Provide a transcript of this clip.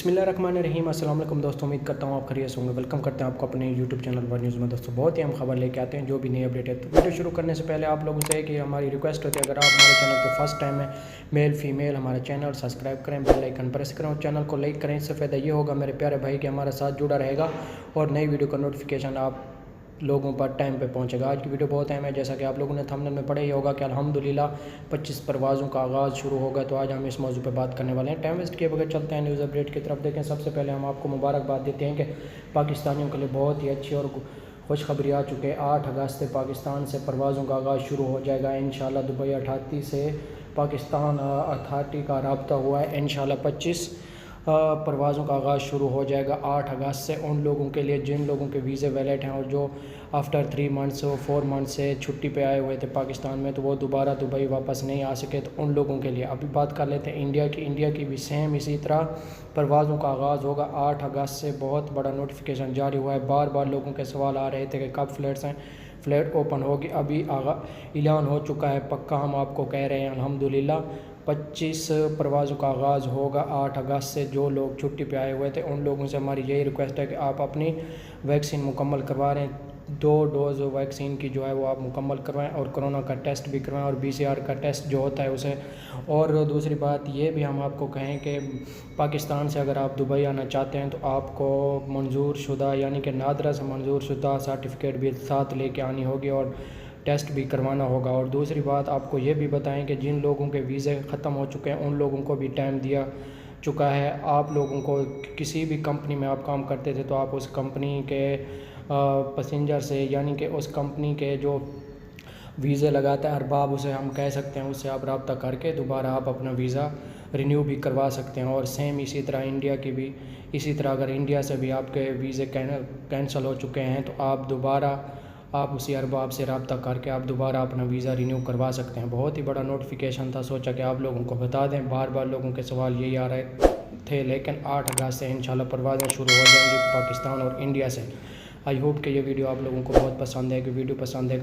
बिस्मिल्लाहिर्रहमानिर्रहीम। अस्सलाम वालेकुम दोस्तों, उम्मीद करता हूँ आप खैरियत से होंगे। वेलकम करते हैं आपको अपने यूट्यूब चैनल वर्ल्ड न्यूज़ में। दोस्तों बहुत ही हम खबर लेके आते हैं, जो भी नई अपडेट है। तो वीडियो शुरू करने से पहले आप लोगों से कि हमारी रिक्वेस्ट होती है, अगर आप हमारे चैनल पर फर्स्ट टाइम है, मेल फीमेल, हमारा चैनल सब्सक्राइब करें, बेल आइकन प्रेस करें और चैनल को लाइक करें। इससे फ़ायदा ये होगा मेरे प्यारे भाई कि हमारे साथ जुड़ा रहेगा और नई वीडियो का नोटिफिकेशन आप लोगों पर टाइम पे पहुंचेगा। आज की वीडियो बहुत अहम है, जैसा कि आप लोगों ने थंबनेल में पढ़ा ही होगा कि अल्हम्दुलिल्लाह 25 परवाज़ों का आगाज़ शुरू होगा। तो आज हम इस मौजू पे बात करने वाले हैं। टाइम वेस्ट किए बगैर चलते हैं न्यूज़ अपडेट की तरफ। देखें, सबसे पहले हम आपको मुबारकबाद देते हैं कि पाकिस्तानियों के लिए बहुत ही अच्छी और खुशखबरी आ चुकी है। 8 अगस्त से पाकिस्तान से परवाज़ों का आगाज़ शुरू हो जाएगा इंशाल्लाह। दुबई अथॉरिटी से पाकिस्तान अथॉरिटी का रब्ता हुआ है। इंशाल्लाह 25 परवाज़ों का आगाज़ शुरू हो जाएगा 8 अगस्त से। उन लोगों के लिए जिन लोगों के वीज़े वैलिड हैं और जो आफ्टर 3 मंथ्स और 4 मंथ से छुट्टी पे आए हुए थे पाकिस्तान में, तो वो दोबारा दुबई वापस नहीं आ सके, तो उन लोगों के लिए अभी बात कर लेते हैं इंडिया की भी सेम इसी तरह परवाज़ों का आगाज़ होगा 8 अगस्त से। बहुत बड़ा नोटिफिकेशन जारी हुआ है। बार बार लोगों के सवाल आ रहे थे कि कब फ्लैट ओपन होगी। अभी ऐलान हो चुका है, पक्का हम आपको कह रहे हैं अल्हम्दुलिल्लाह 25 परवाज़ों का आगाज़ होगा 8 अगस्त से। जो लोग छुट्टी पे आए हुए थे उन लोगों से हमारी यही रिक्वेस्ट है कि आप अपनी वैक्सीन मुकम्मल करवा रहे हैं। 2 डोज़ वैक्सीन की जो है वो आप मुकम्मल करवाएं और कोरोना का टेस्ट भी करवाएं और PCR का टेस्ट जो होता है उसे। और दूसरी बात ये भी हम आपको कहें कि पाकिस्तान से अगर आप दुबई आना चाहते हैं तो आपको मंजूर शुदा यानी कि नादरा से मंजूर शुदा सर्टिफिकेट भी साथ लेके आनी होगी और टेस्ट भी करवाना होगा। और दूसरी बात आपको ये भी बताएं कि जिन लोगों के वीज़े ख़त्म हो चुके हैं उन लोगों को भी टाइम दिया चुका है। आप लोगों को किसी भी कंपनी में आप काम करते थे तो आप उस कंपनी के पैसेंजर से यानी कि उस कंपनी के जो वीज़े लगाता है अरबाब, उसे हम कह सकते हैं, उससे आप रब्ता करके दोबारा आप अपना वीज़ा रिन्यू भी करवा सकते हैं। और सेम इसी तरह इंडिया की भी इसी तरह अगर इंडिया से भी आपके वीज़े कैंसिल हो चुके हैं तो आप दोबारा आप उसी अरबाब से रब्ता करके आप दोबारा अपना वीज़ा रिन्यू करवा सकते हैं। बहुत ही बड़ा नोटिफिकेशन था, सोचा कि आप लोगों को बता दें। बार बार लोगों के सवाल यही आ रहे थे, लेकिन 8 अगस्त से इंशाल्लाह परवाज़ें शुरू हो जाएंगी पाकिस्तान और इंडिया से। आई होप कि ये वीडियो आप लोगों को बहुत पसंद है। कि वीडियो पसंद है